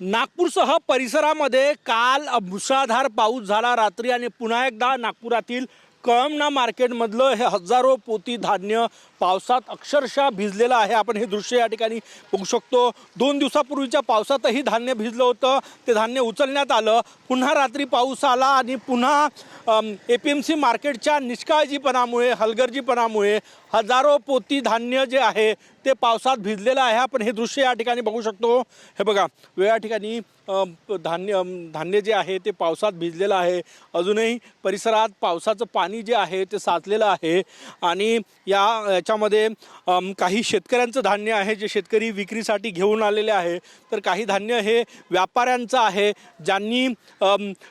नागपूरसह परिसरामध्ये काल मुसळधार पाऊस झाला रात्री आणि पुन्हा एकदा नागपुरातील कळमना मार्केटमधलं हे हजारो पोती धान्य पावसात अक्षरशः भिजलेलं आहे। आपण हे दृश्य या ठिकाणी बघू शकतो। 2 दिवसापूर्वीच्या पावसातही धान्य भिजलं होतं, ते धान्य उचलण्यात आलं। पुन्हा रात्री पाऊस आला आणि पुन्हा APMC मार्केटच्या निष्काळजीपणामुळे हलगर्जीपणामुळे हजारो पोती धान्य जे आहे ते पावसात भिजलेलं आहे। आपण हे दृश्य या ठिकाणी बघू शकतो। हे बघा या ठिकाणी धान्य जे आहे ते पावसात भिजलेलं आहे। अजूनही परिसरात पावसाचं पाणी जे आहे ते साचलेलं आहे आणि याच्यामध्ये काही शेतकऱ्यांचं धान्य आहे जे शेतकरी विक्रीसाठी घेऊन आलेले आहे, तर काही धान्य हे व्यापाऱ्यांचं आहे ज्यांनी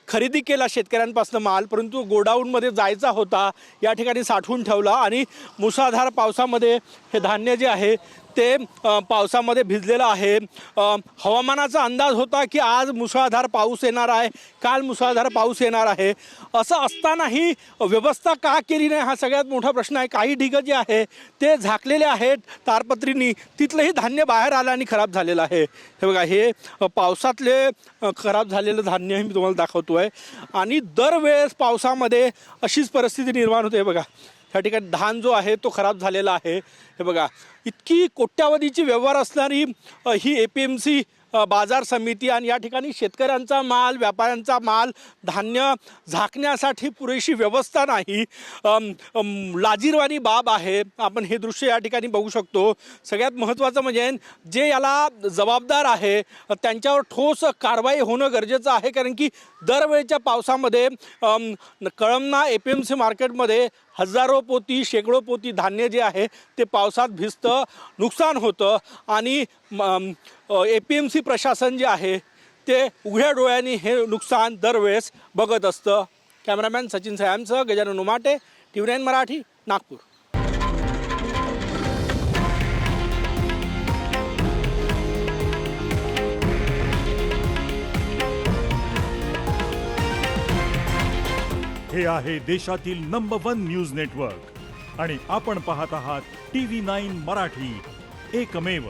खरेदी केला शेतकऱ्यांपासून माल, परंतु गोडाऊनमध्ये जायचा होता, या ठिकाणी साठवून ठेवला आणि मुसळधार पावसामध्ये हे धान्य जे आहे ते पावसामध्ये भिजलेलं आहे। हवामानाचा अंदाज होता की आज मुसळधार पाऊस येणार आहे, काल मुसळधार पाऊस येणार आहे। असं असतानाही व्यवस्था का केली नाही हा सगळ्यात मोठा प्रश्न आहे। काही ढिगं जे आहे ते झाकलेले आहेत तारपत्रींनी, तिथलंही धान्य बाहेर आलं आणि खराब झालेलं आहे। हे बघा हे पावसातले खराब झालेलं धान्य मी तुम्हाला दाखवतो आहे आणि दरवेळेस पावसामध्ये अशीच परिस्थिती निर्माण होते। बघा या ठिकाणी धान जो आहे तो खराब झालेला आहे। हे बघा इतकी कोट्यावधीची व्यवहार असणारी ही APMC बाजार समिती आणि या ठिकाणी शेतकऱ्यांचा माल, व्यापाऱ्यांचा माल, धान्य झाकण्यासाठी पुरेशी व्यवस्था नाही। लाजिरवाणी बाब आहे। आपण हे दृश्य या ठिकाणी बघू शकतो। सगळ्यात महत्त्वाचं म्हणजे जे याला जबाबदार आहे त्यांच्यावर ठोस कारवाई होणं गरजेचं आहे, कारण की दरवेळच्या पावसामध्ये कळमना APMC मार्केटमध्ये हजारो पोती, शेकडो पोती धान्य जे आहे ते पावसात भिजतं, नुकसान होतं आणि APMC प्रशासन जे आहे ते उघड्या डोळ्यांनी हे नुकसान दरवेळेस बघत असतं। कॅमेरामॅन सचिन सयामसह गजानन उमाटे, TV9 मराठी, नागपूर। हे आहे देशातील नंबर 1 न्यूज नेटवर्क आणि आपण पाहत आहात TV9 मराठी, एकमेव।